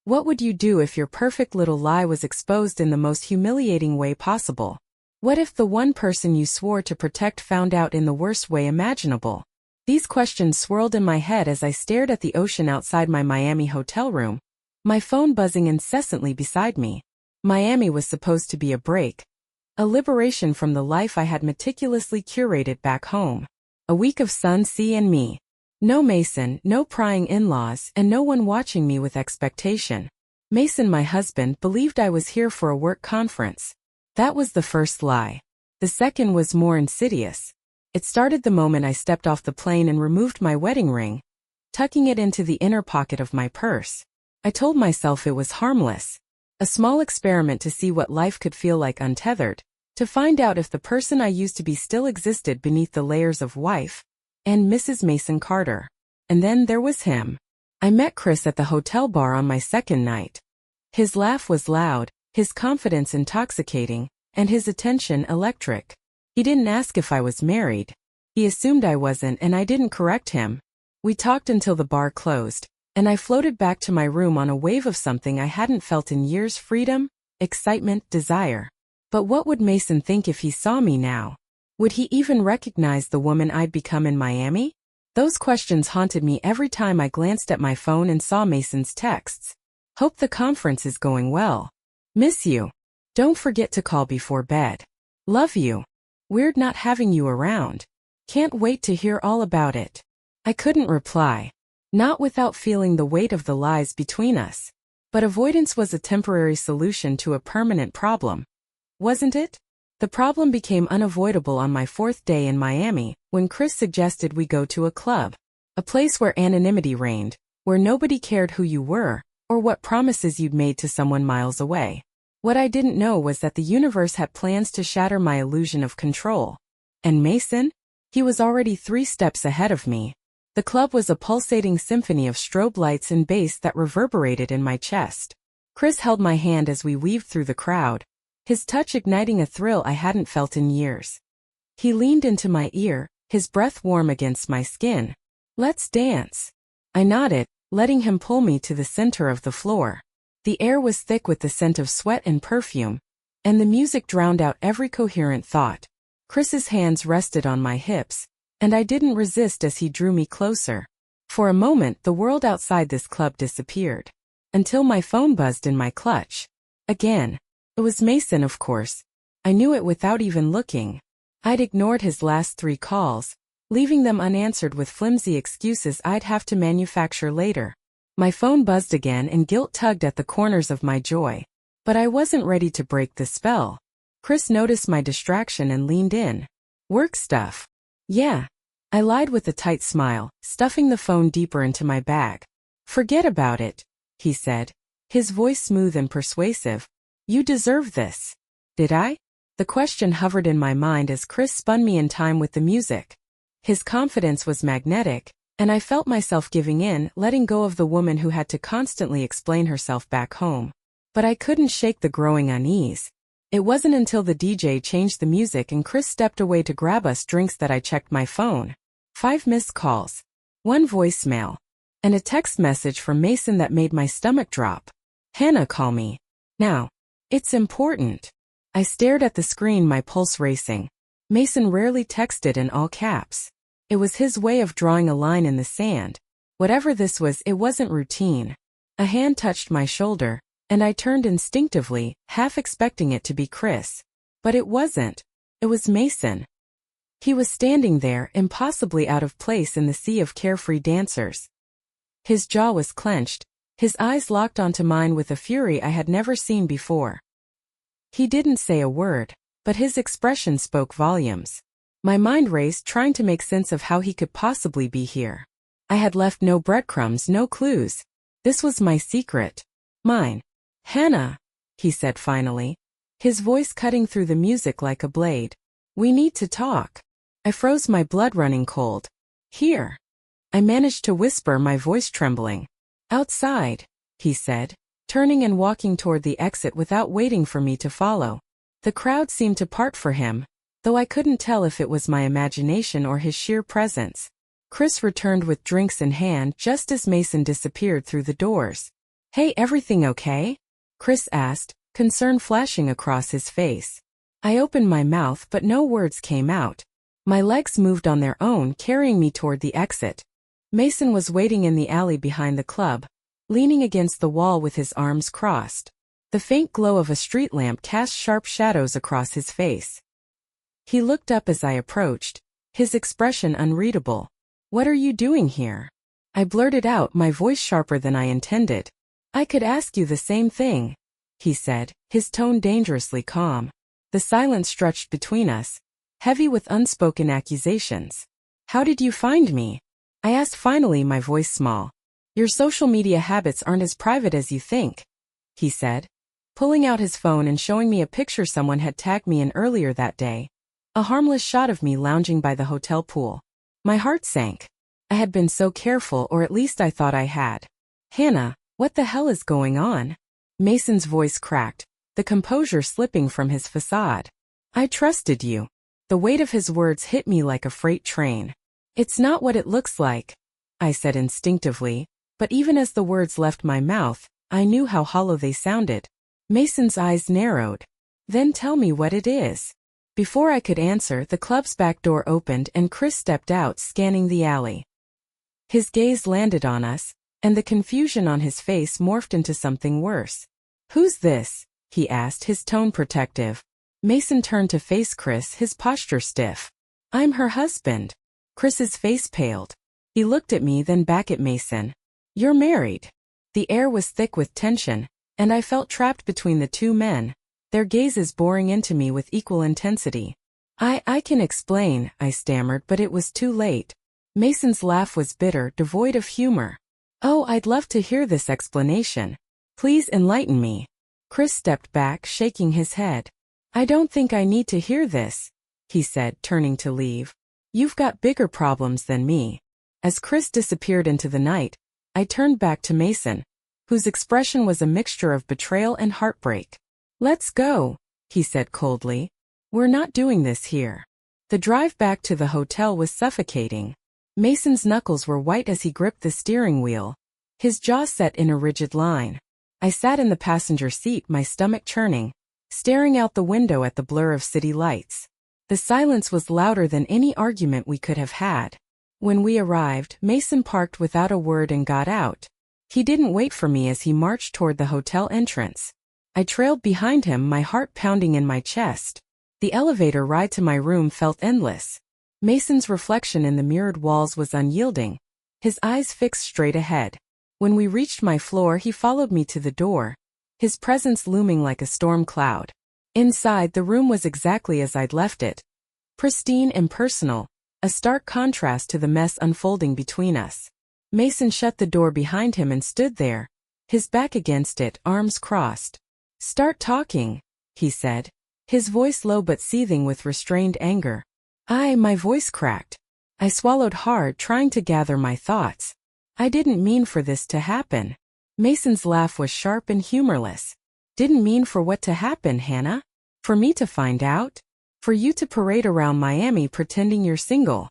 What would you do if your perfect little lie was exposed in the most humiliating way possible? What if the one person you swore to protect found out in the worst way imaginable? These questions swirled in my head as I stared at the ocean outside my Miami hotel room, my phone buzzing incessantly beside me. Miami was supposed to be a break, a liberation from the life I had meticulously curated back home. A week of sun, sea, and me. No Mason, no prying in-laws, and no one watching me with expectation. Mason, my husband, believed I was here for a work conference. That was the first lie. The second was more insidious. It started the moment I stepped off the plane and removed my wedding ring, tucking it into the inner pocket of my purse. I told myself it was harmless, a small experiment to see what life could feel like untethered, to find out if the person I used to be still existed beneath the layers of wife and Mrs. Mason Carter. And then there was him. I met Chris at the hotel bar on my second night. His laugh was loud, his confidence intoxicating, and his attention electric. He didn't ask if I was married. He assumed I wasn't, and I didn't correct him. We talked until the bar closed, and I floated back to my room on a wave of something I hadn't felt in years: freedom, excitement, desire. But what would Mason think if he saw me now? Would he even recognize the woman I'd become in Miami? Those questions haunted me every time I glanced at my phone and saw Mason's texts. Hope the conference is going well. Miss you. Don't forget to call before bed. Love you. Weird not having you around. Can't wait to hear all about it. I couldn't reply. Not without feeling the weight of the lies between us. But avoidance was a temporary solution to a permanent problem. Wasn't it? The problem became unavoidable on my fourth day in Miami, when Chris suggested we go to a club. A place where anonymity reigned, where nobody cared who you were, or what promises you'd made to someone miles away. What I didn't know was that the universe had plans to shatter my illusion of control. And Mason? He was already 3 steps ahead of me. The club was a pulsating symphony of strobe lights and bass that reverberated in my chest. Chris held my hand as we weaved through the crowd, his touch igniting a thrill I hadn't felt in years. He leaned into my ear, his breath warm against my skin. Let's dance. I nodded, letting him pull me to the center of the floor. The air was thick with the scent of sweat and perfume, and the music drowned out every coherent thought. Chris's hands rested on my hips, and I didn't resist as he drew me closer. For a moment, the world outside this club disappeared, until my phone buzzed in my clutch. Again. It was Mason, of course. I knew it without even looking. I'd ignored his last 3 calls, leaving them unanswered with flimsy excuses I'd have to manufacture later. My phone buzzed again and guilt tugged at the corners of my joy. But I wasn't ready to break the spell. Chris noticed my distraction and leaned in. Work stuff. Yeah. I lied with a tight smile, stuffing the phone deeper into my bag. Forget about it, he said, his voice smooth and persuasive. You deserve this. Did I? The question hovered in my mind as Chris spun me in time with the music. His confidence was magnetic, and I felt myself giving in, letting go of the woman who had to constantly explain herself back home. But I couldn't shake the growing unease. It wasn't until the DJ changed the music and Chris stepped away to grab us drinks that I checked my phone. 5 missed calls, 1 voicemail, and a text message from Mason that made my stomach drop. Hannah, call me. Now. It's important. I stared at the screen, my pulse racing. Mason rarely texted in all caps. It was his way of drawing a line in the sand. Whatever this was, it wasn't routine. A hand touched my shoulder, and I turned instinctively, half expecting it to be Chris. But it wasn't. It was Mason. He was standing there, impossibly out of place in the sea of carefree dancers. His jaw was clenched, his eyes locked onto mine with a fury I had never seen before. He didn't say a word, but his expression spoke volumes. My mind raced, trying to make sense of how he could possibly be here. I had left no breadcrumbs, no clues. This was my secret. Mine. Hannah, he said finally, his voice cutting through the music like a blade. We need to talk. I froze, my blood running cold. Here. I managed to whisper, my voice trembling. Outside, he said, turning and walking toward the exit without waiting for me to follow. The crowd seemed to part for him, though I couldn't tell if it was my imagination or his sheer presence. Chris returned with drinks in hand just as Mason disappeared through the doors. Hey, everything okay? Chris asked, concern flashing across his face. I opened my mouth but no words came out. My legs moved on their own, carrying me toward the exit. Mason was waiting in the alley behind the club, leaning against the wall with his arms crossed. The faint glow of a street lamp cast sharp shadows across his face. He looked up as I approached, his expression unreadable. What are you doing here? I blurted out, my voice sharper than I intended. I could ask you the same thing, he said, his tone dangerously calm. The silence stretched between us, heavy with unspoken accusations. How did you find me? I asked finally, my voice small. Your social media habits aren't as private as you think, he said, pulling out his phone and showing me a picture someone had tagged me in earlier that day. A harmless shot of me lounging by the hotel pool. My heart sank. I had been so careful, or at least I thought I had. Hannah, what the hell is going on? Mason's voice cracked, the composure slipping from his facade. I trusted you. The weight of his words hit me like a freight train. It's not what it looks like, I said instinctively, but even as the words left my mouth, I knew how hollow they sounded. Mason's eyes narrowed. Then tell me what it is. Before I could answer, the club's back door opened and Chris stepped out, scanning the alley. His gaze landed on us, and the confusion on his face morphed into something worse. Who's this? He asked, his tone protective. Mason turned to face Chris, his posture stiff. I'm her husband. Chris's face paled. He looked at me, then back at Mason. You're married. The air was thick with tension, and I felt trapped between the two men, their gazes boring into me with equal intensity. I can explain, I stammered, but it was too late. Mason's laugh was bitter, devoid of humor. Oh, I'd love to hear this explanation. Please enlighten me. Chris stepped back, shaking his head. I don't think I need to hear this, he said, turning to leave. You've got bigger problems than me. As Chris disappeared into the night, I turned back to Mason, whose expression was a mixture of betrayal and heartbreak. Let's go, he said coldly. We're not doing this here. The drive back to the hotel was suffocating. Mason's knuckles were white as he gripped the steering wheel, his jaw set in a rigid line. I sat in the passenger seat, my stomach churning, staring out the window at the blur of city lights. The silence was louder than any argument we could have had. When we arrived, Mason parked without a word and got out. He didn't wait for me as he marched toward the hotel entrance. I trailed behind him, my heart pounding in my chest. The elevator ride to my room felt endless. Mason's reflection in the mirrored walls was unyielding, his eyes fixed straight ahead. When we reached my floor, he followed me to the door, his presence looming like a storm cloud. Inside, the room was exactly as I'd left it. Pristine and personal, a stark contrast to the mess unfolding between us. Mason shut the door behind him and stood there, his back against it, arms crossed. Start talking, he said, his voice low but seething with restrained anger. My voice cracked. I swallowed hard, trying to gather my thoughts. I didn't mean for this to happen. Mason's laugh was sharp and humorless. Didn't mean for what to happen, Hannah? For me to find out? For you to parade around Miami pretending you're single?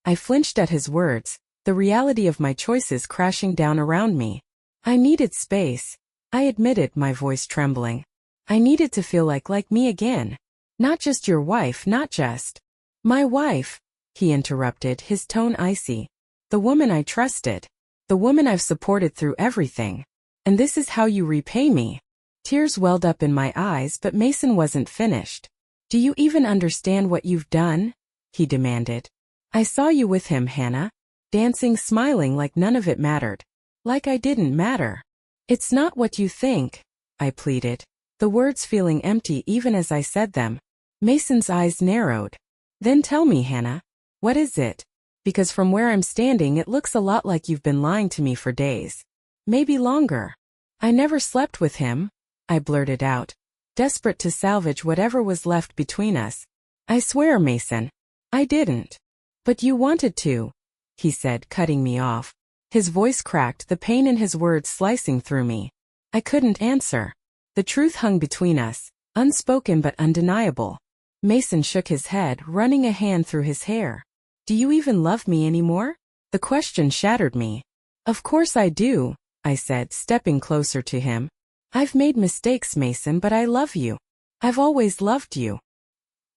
I flinched at his words, the reality of my choices crashing down around me. I needed space, I admitted, my voice trembling. I needed to feel like me again. Not just your wife, not just my wife, he interrupted, his tone icy. The woman I trusted. The woman I've supported through everything. And this is how you repay me. Tears welled up in my eyes, but Mason wasn't finished. Do you even understand what you've done? He demanded. I saw you with him, Hannah. Dancing, smiling like none of it mattered. Like I didn't matter. It's not what you think, I pleaded, the words feeling empty even as I said them. Mason's eyes narrowed. Then tell me, Hannah. What is it? Because from where I'm standing it looks a lot like you've been lying to me for days. Maybe longer. I never slept with him, I blurted out, desperate to salvage whatever was left between us. I swear, Mason, I didn't. But you wanted to, he said, cutting me off. His voice cracked, the pain in his words slicing through me. I couldn't answer. The truth hung between us, unspoken but undeniable. Mason shook his head, running a hand through his hair. Do you even love me anymore? The question shattered me. Of course I do, I said, stepping closer to him. I've made mistakes, Mason, but I love you. I've always loved you.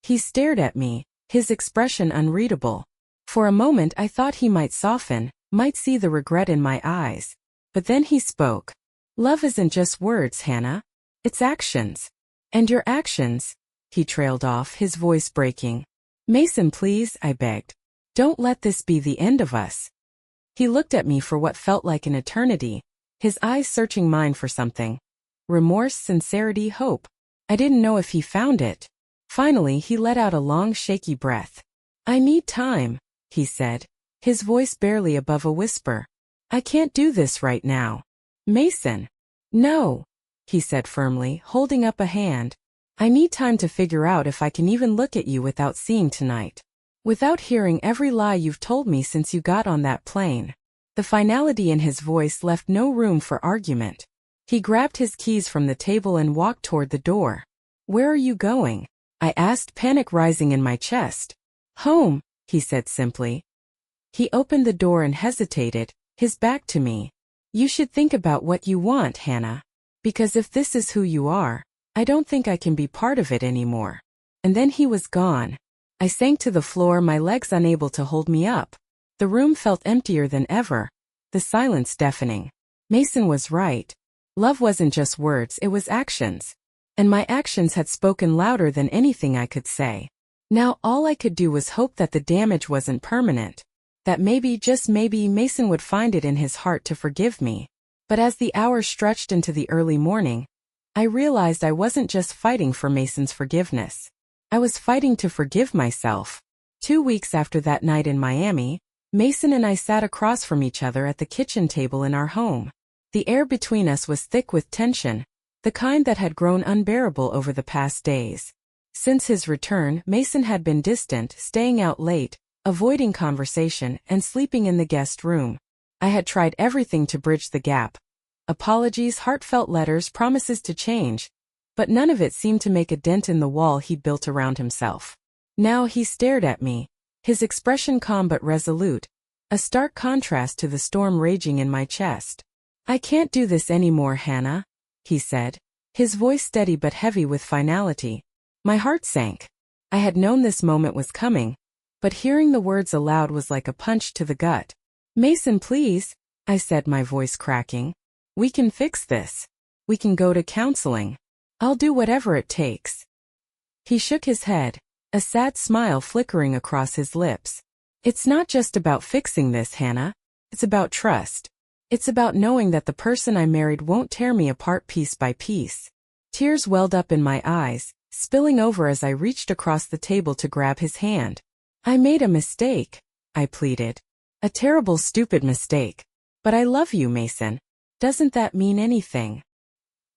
He stared at me, his expression unreadable. For a moment I thought he might soften, might see the regret in my eyes. But then he spoke. Love isn't just words, Hannah. It's actions. And your actions, he trailed off, his voice breaking. Mason, please, I begged. Don't let this be the end of us. He looked at me for what felt like an eternity, his eyes searching mine for something. Remorse, sincerity, hope. I didn't know if he found it. Finally, he let out a long, shaky breath. I need time, he said, his voice barely above a whisper. I can't do this right now. Mason. No, he said firmly, holding up a hand. I need time to figure out if I can even look at you without seeing tonight. Without hearing every lie you've told me since you got on that plane. The finality in his voice left no room for argument. He grabbed his keys from the table and walked toward the door. Where are you going? I asked, panic rising in my chest. Home, he said simply. He opened the door and hesitated, his back to me. You should think about what you want, Hannah. Because if this is who you are, I don't think I can be part of it anymore. And then he was gone. I sank to the floor, my legs unable to hold me up. The room felt emptier than ever, the silence deafening. Mason was right. Love wasn't just words, it was actions. And my actions had spoken louder than anything I could say. Now all I could do was hope that the damage wasn't permanent. That maybe, just maybe, Mason would find it in his heart to forgive me. But as the hours stretched into the early morning, I realized I wasn't just fighting for Mason's forgiveness. I was fighting to forgive myself. 2 weeks after that night in Miami, Mason and I sat across from each other at the kitchen table in our home. The air between us was thick with tension, the kind that had grown unbearable over the past days. Since his return, Mason had been distant, staying out late, avoiding conversation, and sleeping in the guest room. I had tried everything to bridge the gap. Apologies, heartfelt letters, promises to change. But none of it seemed to make a dent in the wall he'd built around himself. Now he stared at me, his expression calm but resolute, a stark contrast to the storm raging in my chest. I can't do this anymore, Hannah, he said, his voice steady but heavy with finality. My heart sank. I had known this moment was coming, but hearing the words aloud was like a punch to the gut. Mason, please, I said, my voice cracking. We can fix this. We can go to counseling. I'll do whatever it takes. He shook his head, a sad smile flickering across his lips. It's not just about fixing this, Hannah. It's about trust. It's about knowing that the person I married won't tear me apart piece by piece. Tears welled up in my eyes, spilling over as I reached across the table to grab his hand. I made a mistake, I pleaded. A terrible, stupid mistake. But I love you, Mason. Doesn't that mean anything?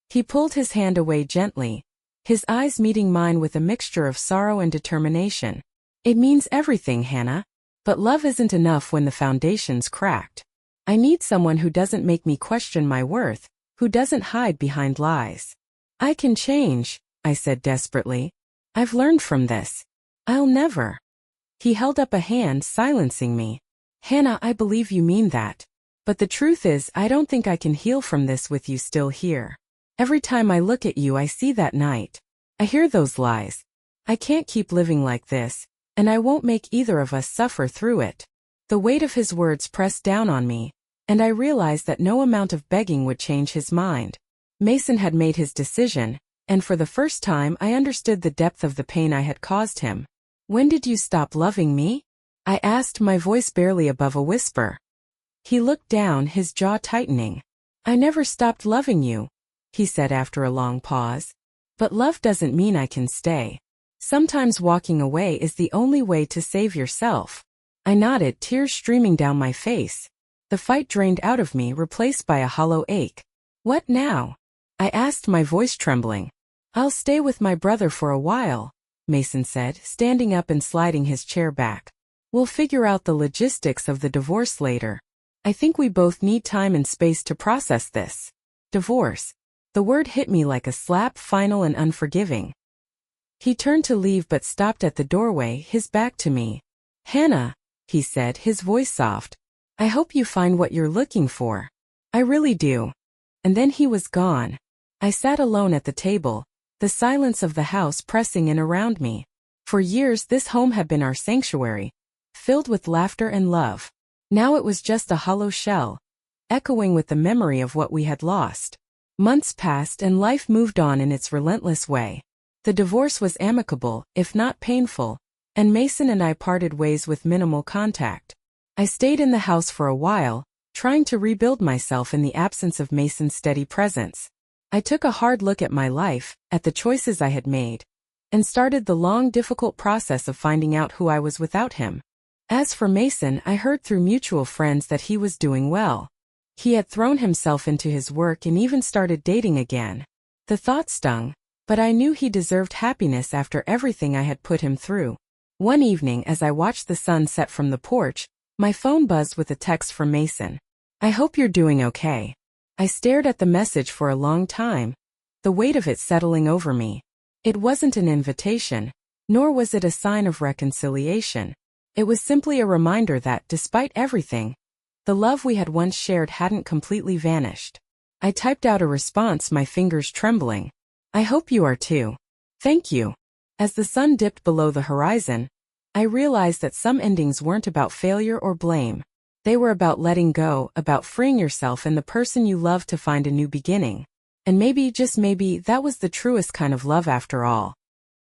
He pulled his hand away gently, his eyes meeting mine with a mixture of sorrow and determination. It means everything, Hannah. But love isn't enough when the foundation's cracked. I need someone who doesn't make me question my worth, who doesn't hide behind lies. I can change, I said desperately. I've learned from this. I'll never. He held up a hand, silencing me. Hannah, I believe you mean that. But the truth is, I don't think I can heal from this with you still here. Every time I look at you, I see that night. I hear those lies. I can't keep living like this, and I won't make either of us suffer through it. The weight of his words pressed down on me, and I realized that no amount of begging would change his mind. Mason had made his decision, and for the first time I understood the depth of the pain I had caused him. When did you stop loving me? I asked, my voice barely above a whisper. He looked down, his jaw tightening. I never stopped loving you, he said after a long pause. But love doesn't mean I can stay. Sometimes walking away is the only way to save yourself. I nodded, tears streaming down my face. The fight drained out of me, replaced by a hollow ache. What now? I asked, my voice trembling. I'll stay with my brother for a while, Mason said, standing up and sliding his chair back. We'll figure out the logistics of the divorce later. I think we both need time and space to process this. Divorce. The word hit me like a slap, final and unforgiving. He turned to leave but stopped at the doorway, his back to me. Hannah, he said, his voice soft. I hope you find what you're looking for. I really do. And then he was gone. I sat alone at the table, the silence of the house pressing in around me. For years this home had been our sanctuary, filled with laughter and love. Now it was just a hollow shell, echoing with the memory of what we had lost. Months passed and life moved on in its relentless way. The divorce was amicable, if not painful, and Mason and I parted ways with minimal contact. I stayed in the house for a while, trying to rebuild myself in the absence of Mason's steady presence. I took a hard look at my life, at the choices I had made, and started the long, difficult process of finding out who I was without him. As for Mason, I heard through mutual friends that he was doing well. He had thrown himself into his work and even started dating again. The thought stung, but I knew he deserved happiness after everything I had put him through. One evening, as I watched the sun set from the porch, my phone buzzed with a text from Mason. "I hope you're doing okay." I stared at the message for a long time, the weight of it settling over me. It wasn't an invitation, nor was it a sign of reconciliation. It was simply a reminder that, despite everything, the love we had once shared hadn't completely vanished. I typed out a response, my fingers trembling. "I hope you are too. Thank you." As the sun dipped below the horizon, I realized that some endings weren't about failure or blame. They were about letting go, about freeing yourself and the person you love to find a new beginning. And maybe, just maybe, that was the truest kind of love after all.